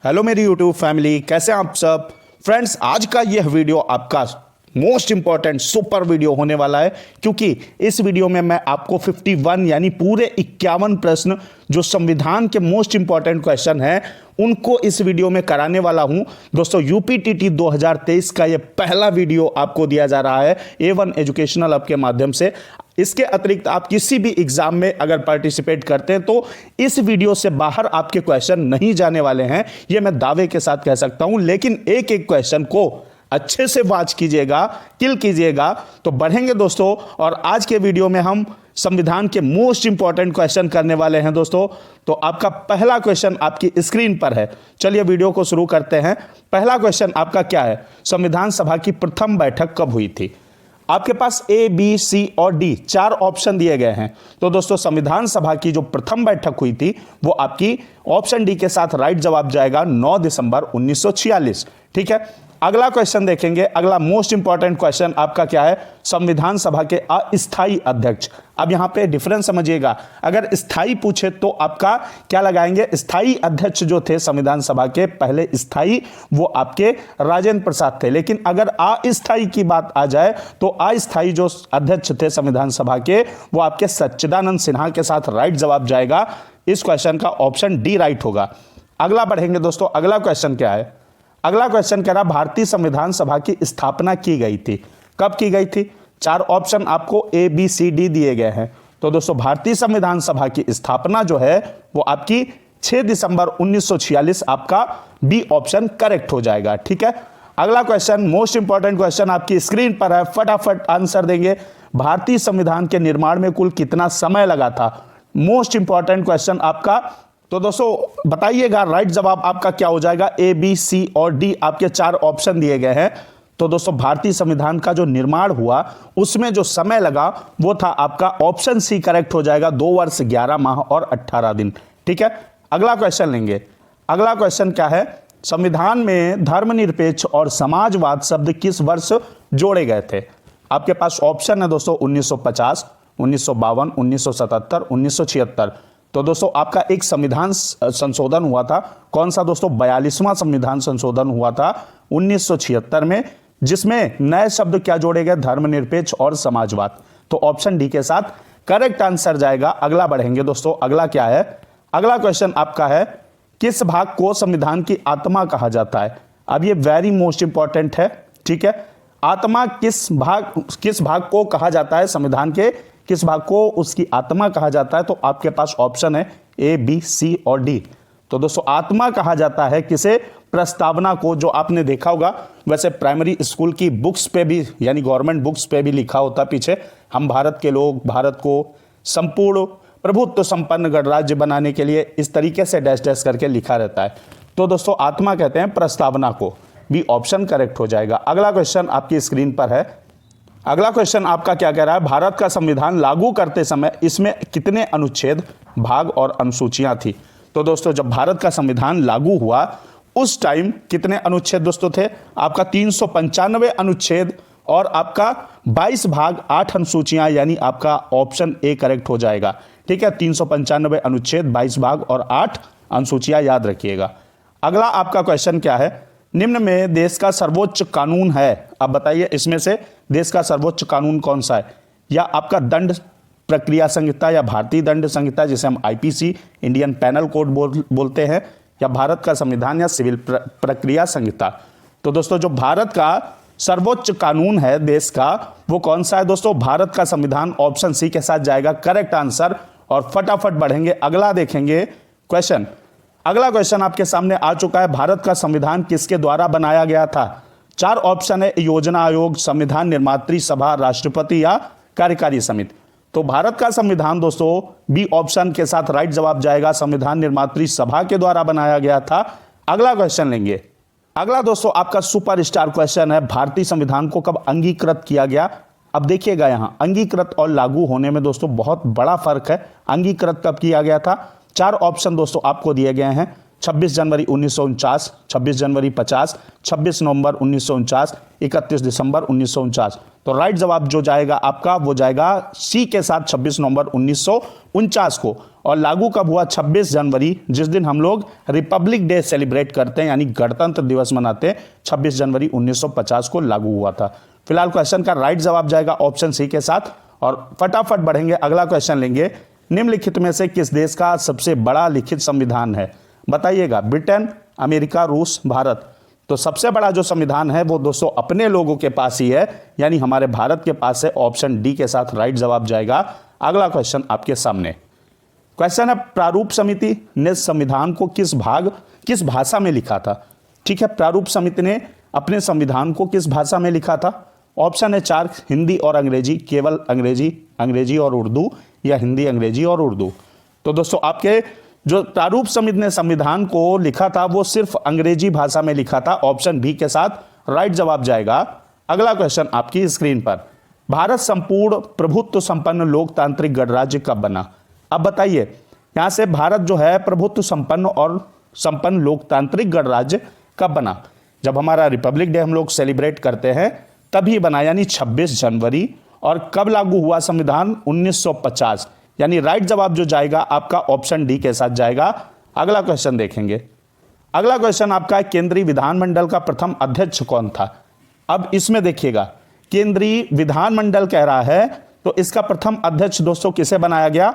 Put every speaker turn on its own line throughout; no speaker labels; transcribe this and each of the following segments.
Hello मेरी YouTube family, कैसे हैं आप सब फ्रेंड्स। आज का यह वीडियो आपका मोस्ट इंपॉर्टेंट सुपर वीडियो होने वाला है, क्योंकि इस वीडियो में मैं आपको 51 यानी पूरे 51 प्रश्न जो संविधान के मोस्ट इंपॉर्टेंट क्वेश्चन हैं उनको इस वीडियो में कराने वाला हूं। दोस्तों, यूपीटीटी 2023 का यह पहला वीडियो आपको दिया जा रहा है A1 एजुकेशनल हब के माध्यम से। इसके अतिरिक्त आप किसी भी एग्जाम में अगर पार्टिसिपेट करते हैं तो इस वीडियो से बाहर आपके क्वेश्चन नहीं जाने वाले हैं, यह मैं दावे के साथ कह सकता हूं। लेकिन एक एक क्वेश्चन को अच्छे से वॉच कीजिएगा, किल कीजिएगा तो बढ़ेंगे दोस्तों। और आज के वीडियो में हम संविधान के मोस्ट इंपॉर्टेंट क्वेश्चन करने वाले हैं दोस्तों। तो आपका पहला क्वेश्चन आपकी स्क्रीन पर है। चलिए वीडियो को शुरू करते हैं। पहला क्वेश्चन आपका क्या है? संविधान सभा की प्रथम बैठक कब हुई थी? आपके पास A, B, C और D 4 ऑप्शन दिए गए हैं। तो दोस्तों, संविधान सभा की जो प्रथम बैठक हुई थी वो आपकी ऑप्शन डी के साथ राइट जवाब जाएगा 9 दिसंबर 1946। ठीक है, अगला क्वेश्चन देखेंगे। अगला मोस्ट इंपॉर्टेंट क्वेश्चन आपका क्या है? संविधान सभा के अस्थायी अध्यक्ष। अब यहां पे डिफरेंस समझिएगा, अगर स्थायी पूछे तो आपका क्या लगाएंगे? स्थायी अध्यक्ष जो थे संविधान सभा के पहले स्थायी, वो आपके राजेंद्र प्रसाद थे। लेकिन अगर अस्थायी की बात आ जाए तो अस्थायी जो अध्यक्ष थे संविधान सभा के वो आपके सच्चिदानंद सिन्हा के साथ राइट जवाब जाएगा। इस क्वेश्चन का ऑप्शन डी राइट होगा। अगला बढ़ेंगे दोस्तों। अगला क्वेश्चन क्या है? अगला क्वेश्चन कह रहा भारतीय संविधान सभा की स्थापना की गई थी। कब की गई थी? 4 ऑप्शन आपको A, B, C, D दिए गए हैं। तो दोस्तों, भारतीय संविधान सभा की स्थापना जो है वो आपकी 6 दिसंबर 1946, आपका बी ऑप्शन करेक्ट हो जाएगा। ठीक है, अगला क्वेश्चन मोस्ट इंपॉर्टेंट क्वेश्चन आपकी स्क्रीन पर है, फटाफट आंसर देंगे। भारतीय संविधान के निर्माण में कुल कितना समय लगा था? मोस्ट इंपॉर्टेंट क्वेश्चन आपका। तो दोस्तों बताइएगा, राइट जवाब आपका क्या हो जाएगा? A, B, C और D आपके 4 ऑप्शन दिए गए हैं। तो दोस्तों, भारतीय संविधान का जो निर्माण हुआ उसमें जो समय लगा वो था आपका ऑप्शन सी करेक्ट हो जाएगा, 2 वर्ष 11 माह और 18 दिन। ठीक है, अगला क्वेश्चन लेंगे। अगला क्वेश्चन क्या है? संविधान में धर्मनिरपेक्ष और समाजवाद शब्द किस वर्ष जोड़े गए थे? आपके पास ऑप्शन है दोस्तों 1950, 1952, 1977, 1976। तो दोस्तों, आपका एक संविधान संशोधन हुआ था। कौन सा दोस्तों? 42वां संविधान संशोधन हुआ था 1976 में, जिसमें नए शब्द क्या जोड़े गए? धर्मनिरपेक्ष और समाजवाद। तो ऑप्शन डी के साथ करेक्ट आंसर जाएगा। अगला बढ़ेंगे दोस्तों। अगला क्या है? अगला क्वेश्चन आपका है, किस भाग को संविधान की आत्मा कहा जाता है? अब ये वेरी मोस्ट इंपॉर्टेंट है। ठीक है, आत्मा किस भाग को कहा जाता है? संविधान के किस भाग को उसकी आत्मा कहा जाता है? तो आपके पास ऑप्शन है A, B, C और D। तो दोस्तों, आत्मा कहा जाता है किसे? प्रस्तावना को। जो आपने देखा होगा, वैसे प्राइमरी स्कूल की बुक्स पे भी यानी गवर्नमेंट बुक्स पे भी लिखा होता पीछे, हम भारत के लोग भारत को संपूर्ण प्रभुत्व संपन्न गणराज्य बनाने के लिए, इस तरीके से डैश डैश करके लिखा रहता है। तो दोस्तों, आत्मा कहते हैं प्रस्तावना को। बी ऑप्शन करेक्ट हो जाएगा। अगला क्वेश्चन आपकी स्क्रीन पर है। अगला क्वेश्चन आपका क्या कह रहा है? भारत का संविधान लागू करते समय इसमें कितने अनुच्छेद, भाग और अनुसूचियां थी? तो दोस्तों, जब भारत का संविधान लागू हुआ उस टाइम कितने अनुच्छेद दोस्तों थे? आपका 395 अनुच्छेद और आपका 22 भाग 8 अनुसूचियां, यानी आपका ऑप्शन ए करेक्ट हो जाएगा। ठीक है, 395 अनुच्छेद, 22 भाग और 8 अनुसूचियां, याद रखिएगा। अगला आपका क्वेश्चन क्या है? निम्न में देश का सर्वोच्च कानून है। अब बताइए, इसमें से देश का सर्वोच्च कानून कौन सा है? या आपका दंड प्रक्रिया संहिता या भारतीय दंड संहिता, जिसे हम IPC इंडियन पैनल कोड बोलते हैं, या भारत का संविधान या सिविल प्रक्रिया संहिता? तो दोस्तों, जो भारत का सर्वोच्च कानून है देश का, वो कौन सा है दोस्तों? भारत का संविधान। ऑप्शन सी के साथ जाएगा करेक्ट आंसर। और फटाफट बढ़ेंगे, अगला देखेंगे क्वेश्चन। अगला क्वेश्चन आपके सामने आ चुका है। भारत का संविधान किसके द्वारा बनाया गया था? 4 ऑप्शन है, योजना आयोग, संविधान निर्मात्री सभा, राष्ट्रपति या कार्यकारी समिति। तो भारत का संविधान दोस्तों बी ऑप्शन के साथ राइट जवाब जाएगा, संविधान निर्मात्री सभा के द्वारा बनाया गया था। अगला क्वेश्चन लेंगे। अगला दोस्तों आपका सुपर स्टार क्वेश्चन है, भारतीय संविधान को कब अंगीकृत किया गया? अब देखिएगा, यहां अंगीकृत और लागू होने में दोस्तों बहुत बड़ा फर्क है। अंगीकृत कब किया गया था? 4 ऑप्शन दोस्तों आपको दिए गए हैं। 26 जनवरी 1949, 26 जनवरी 50, 26 नवंबर 1949, 31 दिसंबर 1949। तो राइट जवाब जो जाएगा आपका वो जाएगा सी के साथ 26 नवंबर 1949 को। और लागू कब हुआ? 26 जनवरी, जिस दिन हम लोग रिपब्लिक डे सेलिब्रेट करते हैं यानी गणतंत्र दिवस मनाते हैं, 26 जनवरी 1950 को लागू हुआ था। फिलहाल क्वेश्चन का राइट जवाब जाएगा ऑप्शन सी के साथ। और फटाफट बढ़ेंगे, अगला क्वेश्चन लेंगे। निम्नलिखित में से किस देश का सबसे बड़ा लिखित संविधान है? बताइएगा। ब्रिटेन, अमेरिका, रूस, भारत। तो सबसे बड़ा जो संविधान है वो दोस्तों अपने लोगों के पास ही है, यानी हमारे भारत के पास है। ऑप्शन डी के साथ राइट जवाब जाएगा। अगला क्वेश्चन आपके सामने क्वेश्चन है, प्रारूप समिति ने संविधान को किस भाषा में लिखा था? ठीक है, प्रारूप समिति ने अपने संविधान को किस भाषा में लिखा था? ऑप्शन है 4, हिंदी और अंग्रेजी, केवल अंग्रेजी और उर्दू, या हिंदी, अंग्रेजी और उर्दू। तो दोस्तों आपके जो प्रारूप समिति ने संविधान को लिखा था वो सिर्फ अंग्रेजी भाषा में लिखा था। ऑप्शन बी के साथ राइट जवाब जाएगा। अगला क्वेश्चन आपकी स्क्रीन पर, भारत संपूर्ण प्रभुत्व संपन्न लोकतांत्रिक गणराज्य कब बना? अब बताइए, यहां से भारत जो है प्रभुत्व संपन्न लोकतांत्रिक गणराज्य कब बना? जब हमारा रिपब्लिक डे हम लोग सेलिब्रेट करते हैं तभी बना, यानी 26 जनवरी। और कब लागू हुआ संविधान? 1950। यानी राइट जवाब जो जाएगा आपका ऑप्शन डी के साथ जाएगा। अगला क्वेश्चन देखेंगे। अगला क्वेश्चन आपका, केंद्रीय विधानमंडल का प्रथम अध्यक्ष कौन था? अब इसमें देखिएगा, केंद्रीय विधानमंडल कह रहा है तो इसका प्रथम अध्यक्ष दोस्तों किसे बनाया गया?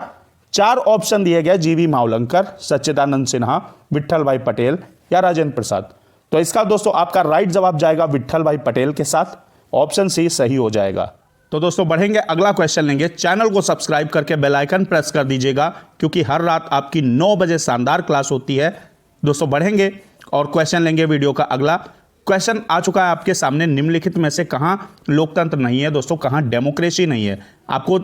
4 ऑप्शन दिए गए, जीवी मावलंकर, सच्चिदानंद सिन्हा, विट्ठल भाई पटेल या राजेंद्र प्रसाद। तो इसका दोस्तों आपका राइट जवाब जाएगा विट्ठल भाई पटेल के साथ। ऑप्शन सी सही हो जाएगा। तो दोस्तों बढ़ेंगे, अगला क्वेश्चन लेंगे। चैनल को सब्सक्राइब करके बेल आइकन प्रेस कर दीजिएगा, क्योंकि हर रात आपकी 9 बजे शानदार क्लास होती है। दोस्तों बढ़ेंगे और क्वेश्चन लेंगे। वीडियो का अगला क्वेश्चन आ चुका है आपके सामने, निम्नलिखित में से कहां लोकतंत्र नहीं है दोस्तों, कहां डेमोक्रेसी नहीं है? आपको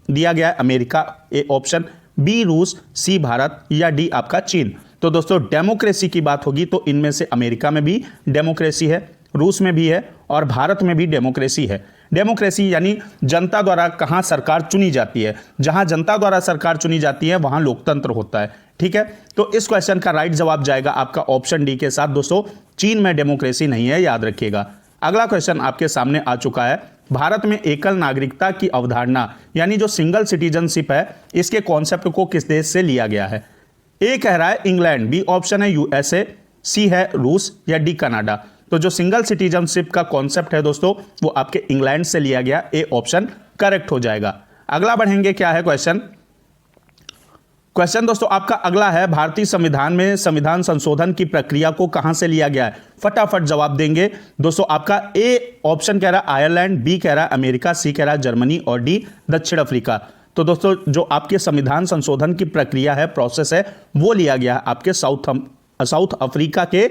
दिया गया है अमेरिका, ए ऑप्शन, बी रूस, सी भारत, या डी आपका चीन। तो दोस्तों डेमोक्रेसी की बात होगी तो इनमें से अमेरिका में भी डेमोक्रेसी है, रूस में भी है और भारत में भी डेमोक्रेसी है। डेमोक्रेसी यानी जनता द्वारा कहां सरकार चुनी जाती है, जहां जनता द्वारा सरकार चुनी जाती है वहां लोकतंत्र होता है। ठीक है, तो इस क्वेश्चन का राइट जवाब जाएगा आपका ऑप्शन डी के साथ। दोस्तों चीन में डेमोक्रेसी नहीं है, याद रखिएगा। अगला क्वेश्चन आपके सामने आ चुका है, भारत में एकल नागरिकता की अवधारणा यानी जो सिंगल सिटीजनशिप है, इसके कॉन्सेप्ट को किस देश से लिया गया है? ए कह रहा है इंग्लैंड, बी ऑप्शन है यूएसए, सी है रूस, या डी कनाडा। तो जो सिंगल सिटीजनशिप का कॉन्सेप्ट है दोस्तों वो आपके इंग्लैंड से लिया गया, ए ऑप्शन करेक्ट हो जाएगा। अगला बढ़ेंगे, क्या है क्वेश्चन दोस्तों आपका अगला है, भारतीय संविधान में संविधान संशोधन की प्रक्रिया को कहां से लिया गया है? फटाफट जवाब देंगे दोस्तों। आपका ए ऑप्शन कह रहा है आयरलैंड, बी कह रहा है अमेरिका, सी कह रहा है जर्मनी और डी दक्षिण अफ्रीका। तो दोस्तों जो आपके संविधान संशोधन की प्रक्रिया है, प्रोसेस है, वो लिया गया है आपके साउथ अफ्रीका के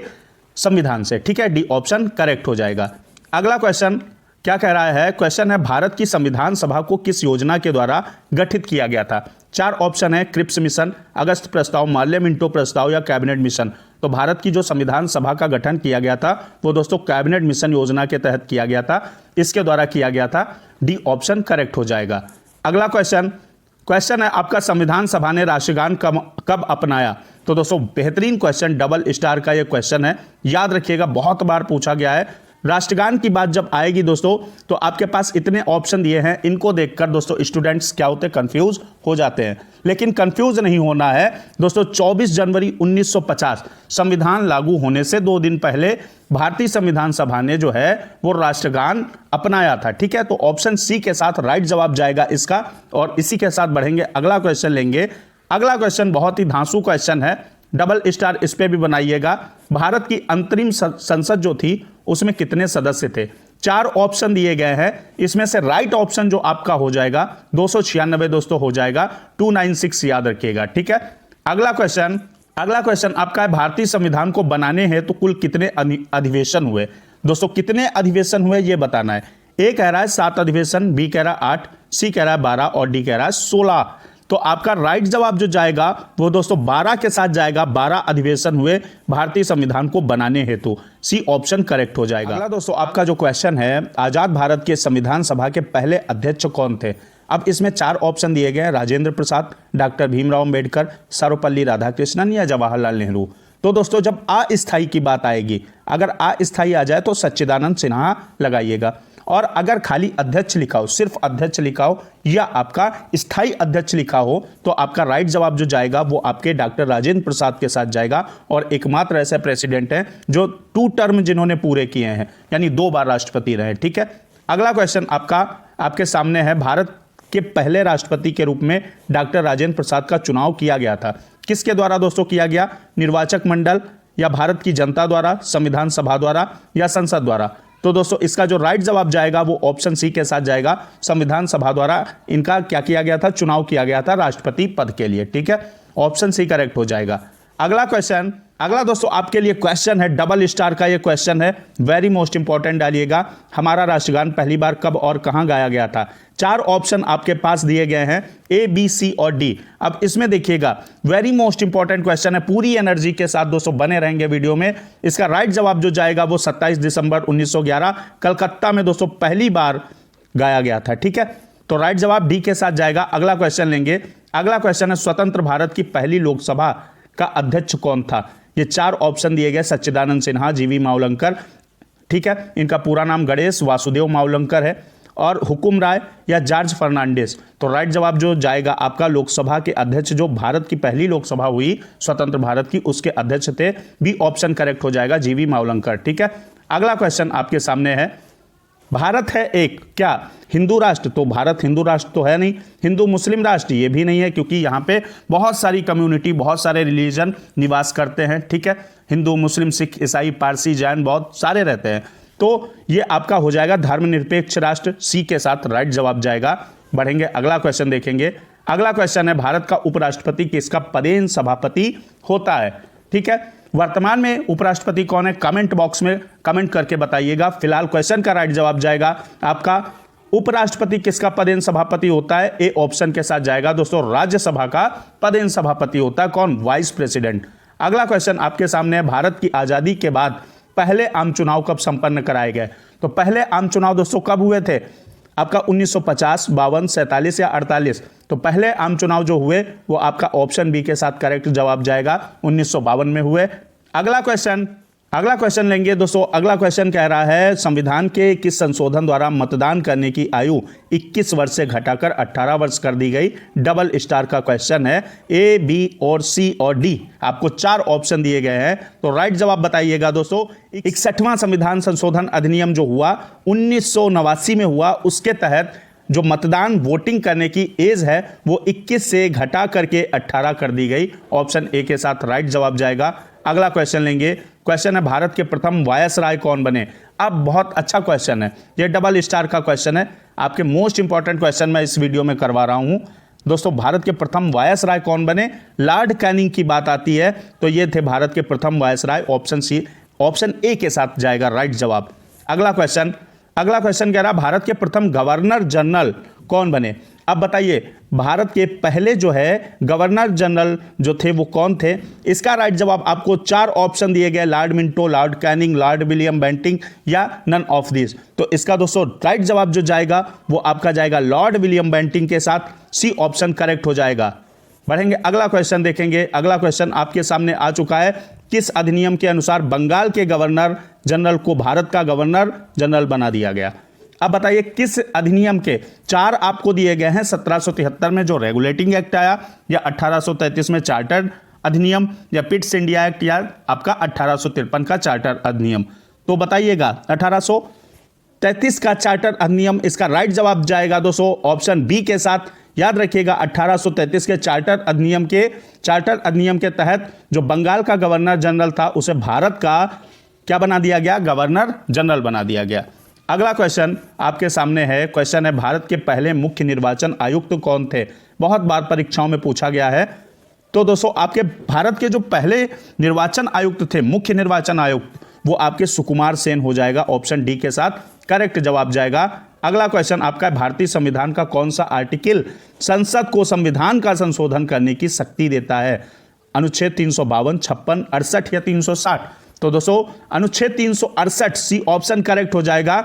संविधान से। ठीक है, डी ऑप्शन करेक्ट हो जाएगा। अगला क्वेश्चन क्या कह रहा है? क्वेश्चन है, भारत की संविधान सभा को किस योजना के द्वारा गठित किया गया था? 4 ऑप्शन है, क्रिप्स मिशन, अगस्त प्रस्ताव, मार्ले मिंटो प्रस्ताव या कैबिनेट मिशन। तो भारत की जो संविधान सभा का गठन किया गया था वो दोस्तों कैबिनेट मिशन योजना के तहत किया गया था, इसके द्वारा किया गया था। डी ऑप्शन करेक्ट हो जाएगा। अगला क्वेश्चन है आपका, संविधान सभा ने राष्ट्रगान कब अपनाया? तो दोस्तों बेहतरीन क्वेश्चन, डबल स्टार का ये क्वेश्चन है, याद रखिएगा, बहुत बार पूछा गया है। राष्ट्रगान की बात जब आएगी दोस्तों तो आपके पास इतने ऑप्शन दिए हैं, इनको देखकर दोस्तों स्टूडेंट्स क्या होते हैं, कंफ्यूज हो जाते हैं। लेकिन कंफ्यूज नहीं होना है दोस्तों। 24 जनवरी 1950 संविधान लागू होने से 2 दिन पहले भारतीय संविधान सभा ने जो है वो राष्ट्रगान अपनाया था। ठीक है, तो ऑप्शन सी के साथ राइट जवाब जाएगा इसका। और इसी के साथ बढ़ेंगे, अगला क्वेश्चन लेंगे। अगला क्वेश्चन बहुत ही धांसू क्वेश्चन है, डबल स्टार इस पे भी बनाइएगा। भारत की अंतरिम संसद जो थी उसमें कितने सदस्य थे? 4 ऑप्शन दिए गए हैं, इसमें से राइट ऑप्शन जो आपका हो जाएगा 296 दोस्तों हो जाएगा, 296 याद रखिएगा। ठीक है, अगला क्वेश्चन आपका है, भारतीय संविधान को बनाने हैं तो कुल कितने अधिवेशन हुए? दोस्तों कितने अधिवेशन हुए ये बताना है। ए कह रहा है 7 अधिवेशन, बी कह रहा है 8, सी कह रहा है 12 और डी कह रहा है 16। तो आपका राइट जवाब जो जाएगा वो दोस्तों 12 के साथ जाएगा। 12 अधिवेशन हुए भारतीय संविधान को बनाने हेतु, सी ऑप्शन करेक्ट हो जाएगा। अगला दोस्तों आपका जो क्वेश्चन है, आजाद भारत के संविधान सभा के पहले अध्यक्ष कौन थे? अब इसमें 4 ऑप्शन दिए गए हैं, राजेंद्र प्रसाद, डॉक्टर भीमराव अंबेडकर, सर्वपल्ली राधाकृष्णन या जवाहरलाल नेहरू। तो दोस्तों जब अस्थाई की बात आएगी, अगर अस्थाई आ जाए तो सच्चिदानंद सिन्हा लगाइएगा, और अगर खाली अध्यक्ष लिखा हो, सिर्फ अध्यक्ष लिखा हो या आपका स्थायी अध्यक्ष लिखा हो, तो आपका राइट जवाब जो जाएगा वो आपके डॉक्टर राजेंद्र प्रसाद के साथ जाएगा। और एकमात्र ऐसे प्रेसिडेंट हैं जो 2 टर्म जिन्होंने पूरे किए हैं, यानी 2 बार राष्ट्रपति रहे। ठीक है, अगला क्वेश्चन आपके सामने है, भारत के पहले राष्ट्रपति के रूप में डॉक्टर राजेंद्र प्रसाद का चुनाव किया गया था, किसके द्वारा दोस्तों किया गया? निर्वाचक मंडल या भारत की जनता द्वारा, संविधान सभा द्वारा या संसद द्वारा? तो दोस्तों इसका जो राइट जवाब जाएगा वो ऑप्शन सी के साथ जाएगा, संविधान सभा द्वारा इनका क्या किया गया था? चुनाव किया गया था राष्ट्रपति पद के लिए। ठीक है, ऑप्शन सी करेक्ट हो जाएगा। अगला दोस्तों आपके लिए क्वेश्चन है, डबल स्टार का ये क्वेश्चन है, वेरी मोस्ट इंपॉर्टेंट, डालिएगा। हमारा राष्ट्रगान पहली बार कब और कहां गाया गया था? 4 ऑप्शन आपके पास दिए गए हैं, ए, बी, सी और डी। अब इसमें देखिएगा, वेरी मोस्ट इंपॉर्टेंट क्वेश्चन है, पूरी एनर्जी के साथ दोस्तों बने रहेंगे वीडियो में। इसका राइट जवाब जो जाएगा वो 27 दिसंबर 1911 कलकत्ता में दोस्तों पहली बार गाया गया था। ठीक है, तो राइट जवाब डी के साथ जाएगा। अगला क्वेश्चन लेंगे। अगला क्वेश्चन है, स्वतंत्र भारत की पहली लोकसभा का अध्यक्ष कौन था? ये 4 ऑप्शन दिए गए, सच्चिदानंद सिन्हा, जीवी मावलंकर, ठीक है, इनका पूरा नाम गणेश वासुदेव मावलंकर है, और हुकुम राय या जॉर्ज फर्नांडिस। तो राइट जवाब जो जाएगा आपका, लोकसभा के अध्यक्ष, जो भारत की पहली लोकसभा हुई स्वतंत्र भारत की, उसके अध्यक्ष थे, बी ऑप्शन करेक्ट हो जाएगा, जीवी मावलंकर। ठीक है, अगला क्वेश्चन आपके सामने है, भारत है एक क्या हिंदू राष्ट्र? तो भारत हिंदू राष्ट्र तो है नहीं। हिंदू मुस्लिम राष्ट्र ये भी नहीं है, क्योंकि यहाँ पे बहुत सारी कम्युनिटी, बहुत सारे रिलीजन निवास करते हैं। ठीक है, हिंदू, मुस्लिम, सिख, ईसाई, पारसी, जैन, बहुत सारे रहते हैं। तो ये आपका हो जाएगा धर्मनिरपेक्ष राष्ट्र, सी के साथ राइट जवाब जाएगा। बढ़ेंगे, अगला क्वेश्चन देखेंगे। अगला क्वेश्चन है, भारत का उपराष्ट्रपति किसका पदेन सभापति होता है? ठीक है, वर्तमान में उपराष्ट्रपति कौन है? कमेंट बॉक्स में कमेंट करके बताइएगा। फिलहाल क्वेश्चन का राइट जवाब जाएगा आपका, उपराष्ट्रपति किसका पदेन सभापति होता है? ए ऑप्शन के साथ जाएगा दोस्तों, राज्यसभा का पदेन सभापति होता है। कौन? Vice president. अगला क्वेश्चन आपके सामने है, भारत की आजादी के बाद पहले आम चुनाव कब संपन्न कराए गए? तो पहले आम चुनाव दोस्तों कब हुए थे? आपका 1950, 52, 47 या 48। तो पहले आम चुनाव जो हुए वो आपका ऑप्शन बी के साथ करेक्ट जवाब जाएगा, 1952 में हुए। अगला क्वेश्चन लेंगे दोस्तों। अगला क्वेश्चन कह रहा है, संविधान के किस संशोधन द्वारा मतदान करने की आयु 21 वर्ष से घटाकर 18 वर्ष कर दी गई? डबल स्टार का क्वेश्चन है, ए, बी और सी और डी। आपको 4 ऑप्शन दिए गए हैं, तो राइट जवाब बताइएगा दोस्तों। 61वां संविधान संशोधन अधिनियम जो हुआ 1989 में हुआ, उसके तहत जो मतदान वोटिंग करने की एज है वो 21 से घटा करके 18 कर दी गई। ऑप्शन ए के साथ राइट जवाब जाएगा। अगला क्वेश्चन लेंगे। क्वेश्चन है, भारत के प्रथम वायसराय कौन बने? अब बहुत अच्छा क्वेश्चन है, ये डबल स्टार का क्वेश्चन है, आपके मोस्ट इंपॉर्टेंट क्वेश्चन मैं इस वीडियो में करवा रहा हूं दोस्तों। भारत के प्रथम वायसराय कौन बने? लॉर्ड कैनिंग की बात आती है तो ये थे भारत के प्रथम viceroy, option C, option A के साथ जाएगा राइट जवाब। अगला क्वेश्चन कह रहा, भारत के प्रथम गवर्नर जनरल कौन बने? अब बताइए, भारत के पहले जो है गवर्नर जनरल जो थे वो कौन थे? इसका राइट जवाब आपको 4 ऑप्शन दिए गए, Lord Minto, Lord Canning, Lord William Bentinck या नन ऑफ दिस। तो इसका दोस्तों राइट जवाब जो जाएगा वो आपका जाएगा लॉर्ड विलियम बेंटिंग के साथ, सी ऑप्शन करेक्ट हो जाएगा। बढ़ेंगे, अगला क्वेश्चन देखेंगे। अगला क्वेश्चन आपके सामने आ चुका है, किस अधिनियम के अनुसार बंगाल के गवर्नर जनरल को भारत का गवर्नर जनरल बना दिया गया? अब बताइए किस अधिनियम के? 4 आपको दिए गए हैं, 1773 में जो रेगुलेटिंग एक्ट आया, या 1833 में चार्टर अधिनियम, या पिट्स इंडिया एक्ट, या आपका 1853 का चार्टर अधिनियम। तो बताइएगा, 1833 का चार्टर अधिनियम इसका राइट जवाब जाएगा दोस्तों, ऑप्शन बी के साथ। याद रखिएगा, 1833 के चार्टर अधिनियम के तहत जो बंगाल का गवर्नर जनरल था उसे भारत का क्या बना दिया गया? गवर्नर जनरल बना दिया गया। अगला क्वेश्चन आपके सामने है। क्वेश्चन है, भारत के पहले मुख्य निर्वाचन आयुक्त कौन थे? बहुत बार परीक्षाओं में पूछा गया है। तो दोस्तों आपके भारत के जो पहले निर्वाचन आयुक्त थे, मुख्य निर्वाचन आयुक्त, वो आपके सुकुमार सेन हो जाएगा, ऑप्शन डी के साथ करेक्ट जवाब जाएगा। अगला क्वेश्चन आपका, भारतीय संविधान का कौन सा आर्टिकल संसद को संविधान का संशोधन करने की शक्ति देता है? अनुच्छेद 352, 56, 68 या 360? तो दोस्तों अनुच्छेद 368, सी ऑप्शन करेक्ट हो जाएगा।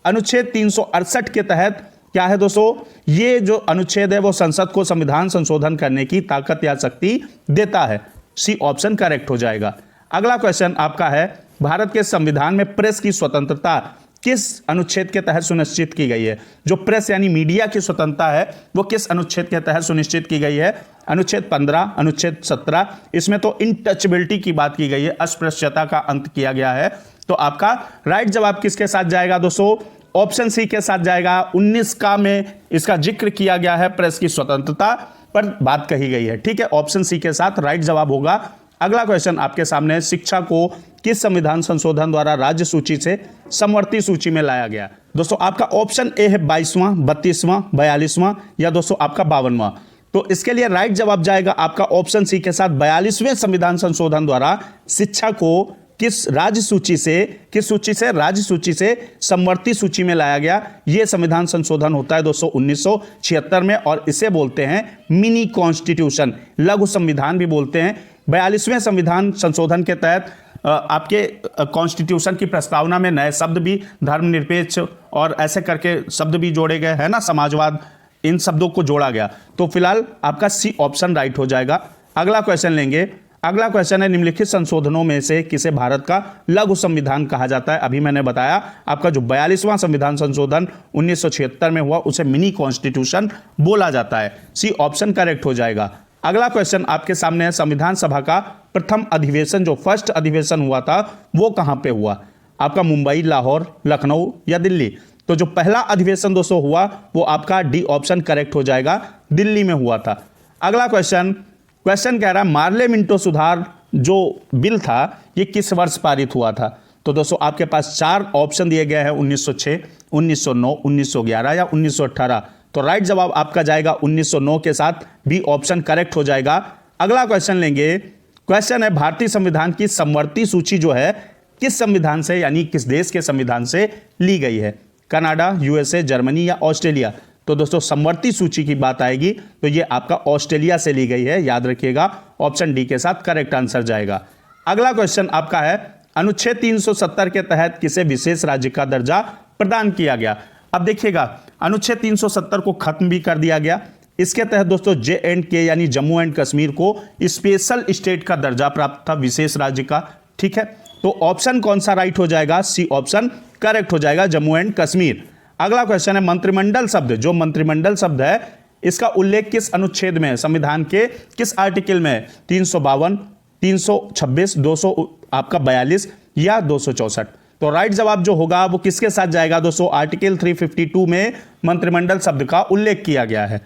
अनुच्छेद 368 के तहत क्या है दोस्तों? ये जो अनुच्छेद है वो संसद को संविधान संशोधन करने की ताकत या शक्ति देता है, सी ऑप्शन करेक्ट हो जाएगा। अगला क्वेश्चन आपका है, भारत के संविधान में प्रेस की स्वतंत्रता किस अनुच्छेद के तहत सुनिश्चित की गई है? जो प्रेस यानी मीडिया की स्वतंत्रता है वो किस अनुच्छेद के तहत सुनिश्चित की गई है? अनुच्छेद 15, अनुच्छेद 17। इसमें तो इनटचेबिलिटी की बात की गई है, अस्पृश्यता का अंत किया गया है। तो आपका राइट जवाब किसके साथ जाएगा दोस्तों? ऑप्शन सी के साथ जाएगा। 19 का में इसका जिक्र किया गया है, प्रेस की स्वतंत्रता पर बात कही गई है। ठीक है, ऑप्शन सी के साथ राइट जवाब होगा। अगला क्वेश्चन आपके सामने, शिक्षा को किस संविधान संशोधन द्वारा राज्य सूची से समवर्ती सूची में लाया गया? दोस्तों आपका ऑप्शन ए है 22वां, 32वां, 42वां या दोस्तों आपका 52वां। तो इसके लिए राइट जवाब जाएगा आपका ऑप्शन सी के साथ 42वें संविधान संशोधन द्वारा शिक्षा को किस राज्य सूची से राज्य सूची से समवर्ती सूची में लाया गया। यह संविधान संशोधन होता है दोस्तों 1976 में, और इसे बोलते हैं मिनी कॉन्स्टिट्यूशन, लघु संविधान भी बोलते हैं। 42वें संविधान संशोधन के तहत आपके कॉन्स्टिट्यूशन की प्रस्तावना में नए शब्द भी, धर्मनिरपेक्ष और ऐसे करके शब्द भी जोड़े गए हैं ना, समाजवाद, इन शब्दों को जोड़ा गया। तो फिलहाल आपका सी ऑप्शन राइट हो जाएगा। अगला क्वेश्चन लेंगे। अगला क्वेश्चन है, निम्नलिखित संशोधनों में से किसे भारत का लघु संविधान कहा जाता है? अभी मैंने बताया आपका जो 42वां संविधान संशोधन 1976 में हुआ उसे मिनी कॉन्स्टिट्यूशन बोला जाता है। सी ऑप्शन करेक्ट हो जाएगा। अगला क्वेश्चन आपके सामने है, संविधान सभा का प्रथम अधिवेशन, जो फर्स्ट अधिवेशन हुआ था वो कहां पे हुआ? आपका मुंबई, लाहौर, लखनऊ या दिल्ली? तो जो पहला अधिवेशन दोस्तों हुआ वो आपका डी ऑप्शन करेक्ट हो जाएगा, दिल्ली में हुआ था। अगला क्वेश्चन कह रहा है, मार्ले मिंटो सुधार जो बिल था ये किस वर्ष पारित हुआ था? तो दोस्तों आपके पास 4 ऑप्शन दिए गए हैं, 1906, 1909, 1911 या 1918। तो राइट जवाब आपका जाएगा 1909 के साथ, बी ऑप्शन करेक्ट हो जाएगा। अगला क्वेश्चन लेंगे। क्वेश्चन है, भारतीय संविधान की समवर्ती सूची जो है किस संविधान से यानी किस देश के संविधान से ली गई है? कनाडा, यूएसए, जर्मनी या ऑस्ट्रेलिया? तो दोस्तों समवर्ती सूची की बात आएगी तो ये आपका ऑस्ट्रेलिया से ली गई है, याद रखिएगा। ऑप्शन डी के साथ करेक्ट आंसर जाएगा। अगला क्वेश्चन आपका है, अनुच्छेद 370 के तहत किसे विशेष राज्य का दर्जा प्रदान किया गया? अब देखिएगा, अनुच्छेद 370 को खत्म भी कर दिया गया। इसके तहत दोस्तों JNK यानी जम्मू एंड कश्मीर को स्पेशल स्टेट का दर्जा प्राप्त था, विशेष राज्य का। ठीक है, तो ऑप्शन कौन सा राइट हो जाएगा? सी ऑप्शन करेक्ट हो जाएगा, जम्मू एंड कश्मीर। अगला क्वेश्चन है, मंत्रिमंडल शब्द, जो मंत्रिमंडल शब्द है इसका उल्लेख किस अनुच्छेद में है? संविधान के किस आर्टिकल में है? 352, 326, 200 आपका 42 या 264? तो राइट जवाब जो होगा वो किसके साथ जाएगा दोस्तों? आर्टिकल 352 में मंत्रिमंडल शब्द का उल्लेख किया गया है।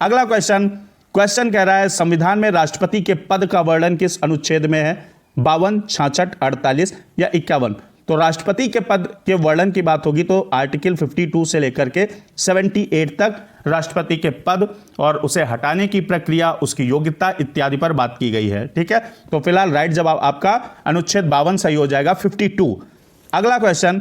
अगला क्वेश्चन कह रहा है, संविधान में राष्ट्रपति के पद का वर्णन किस अनुच्छेद में है? 52, 66, 48 या 51? तो राष्ट्रपति के पद के वर्णन की बात होगी तो आर्टिकल 52 से लेकर के 78 तक राष्ट्रपति के पद और उसे हटाने की प्रक्रिया, उसकी योग्यता इत्यादि पर बात की गई है। ठीक है, तो फिलहाल राइट जवाब आपका अनुच्छेद 52 सही हो जाएगा, 52। अगला क्वेश्चन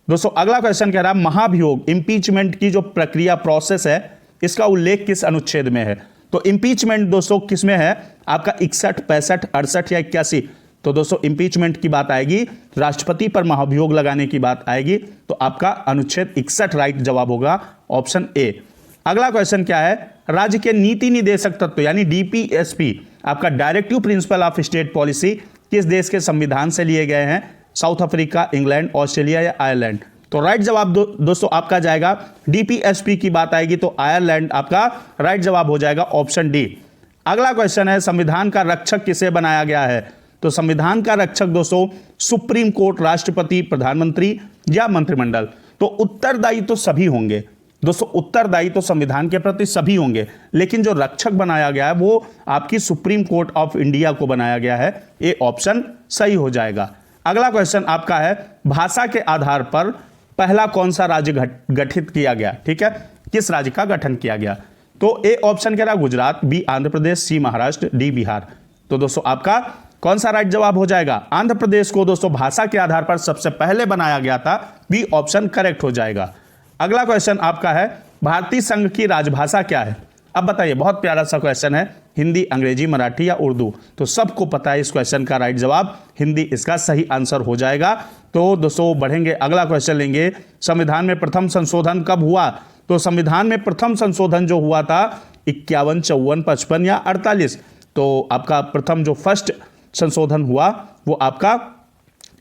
दोस्तों, अगला क्वेश्चन कह रहा है, महाभियोग इंपीचमेंट की जो प्रक्रिया प्रोसेस है इसका उल्लेख किस अनुच्छेद में है? तो इंपीचमेंट दोस्तों किस में है? आपका 61, 65, 68 या 81? तो दोस्तों इंपीचमेंट की बात आएगी, राष्ट्रपति पर महाभियोग लगाने की बात आएगी तो आपका अनुच्छेद 61 राइट जवाब होगा, ऑप्शन ए। अगला क्वेश्चन क्या है, राज्य के नीति निदेशक तत्व यानी DPSP आपका directive principle of state policy किस देश के संविधान से लिए गए हैं? साउथ अफ्रीका, इंग्लैंड, ऑस्ट्रेलिया या आयरलैंड? तो राइट जवाब दोस्तों आपका जाएगा, DPSP की बात आएगी तो आयरलैंड आपका राइट जवाब हो जाएगा, ऑप्शन डी। अगला क्वेश्चन है, संविधान का रक्षक किसे बनाया गया है? तो संविधान का रक्षक दोस्तों सुप्रीम कोर्ट, राष्ट्रपति, प्रधानमंत्री या मंत्रिमंडल? तो उत्तरदायी तो सभी होंगे दोस्तों, उत्तरदायी तो संविधान के प्रति सभी होंगे, लेकिन जो रक्षक बनाया गया है वो आपकी सुप्रीम कोर्ट ऑफ इंडिया को बनाया गया है, ये ऑप्शन सही हो जाएगा। अगला क्वेश्चन आपका है, भाषा के आधार पर पहला कौन सा राज्य गठित किया गया? ठीक है, किस राज्य का गठन किया गया? तो ए ऑप्शन कह रहा गुजरात, बी आंध्र प्रदेश, सी महाराष्ट्र, डी बिहार। तो दोस्तों आपका कौन सा राइट जवाब हो जाएगा? आंध्र प्रदेश को दोस्तों भाषा के आधार पर सबसे पहले बनाया गया था, बी ऑप्शन करेक्ट हो जाएगा। अगला क्वेश्चन आपका है, भारतीय संघ की राजभाषा क्या है? अब बताइए, बहुत प्यारा सा क्वेश्चन है, हिंदी, अंग्रेजी, मराठी या उर्दू? तो सबको पता है इस क्वेश्चन का राइट जवाब हिंदी इसका सही आंसर हो जाएगा। तो दोस्तों बढ़ेंगे, अगला क्वेश्चन लेंगे, संविधान में प्रथम संशोधन कब हुआ? तो संविधान में प्रथम संशोधन जो हुआ था 51, 54, 55 या 48? तो आपका प्रथम जो फर्स्ट संशोधन हुआ वो आपका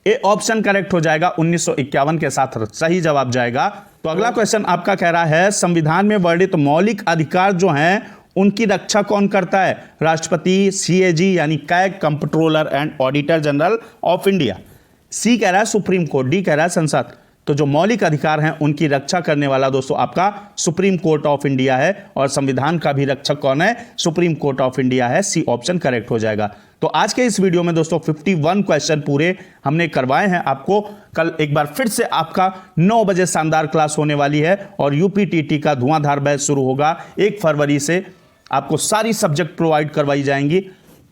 ए ऑप्शन करेक्ट हो जाएगा, 1951 के साथ सही जवाब जाएगा। तो अगला क्वेश्चन आपका कह रहा है संविधान में वर्णित मौलिक अधिकार जो हैं उनकी रक्षा कौन करता है? राष्ट्रपति, सीएजी यानी CAG, controller and auditor general of India. C कह रहा है सुप्रीम कोर्ट, डी कह रहा है संसद। तो जो मौलिक अधिकार हैं उनकी रक्षा करने वाला दोस्तों आपका सुप्रीम कोर्ट ऑफ इंडिया है, और संविधान का भी रक्षक कौन है? सुप्रीम कोर्ट ऑफ इंडिया है। सी ऑप्शन करेक्ट हो जाएगा। तो आज के इस वीडियो में दोस्तों 51 क्वेश्चन पूरे हमने करवाए हैं आपको। कल एक बार फिर से आपका 9 बजे शानदार क्लास होने वाली है, और यूपीटीटी का धुआंधार बैच शुरू होगा 1 फरवरी से। आपको सारी सब्जेक्ट प्रोवाइड करवाई जाएंगी।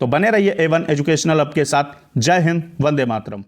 तो बने रहिए A1 एजुकेशनल हब के साथ। जय हिंद, वंदे मातरम।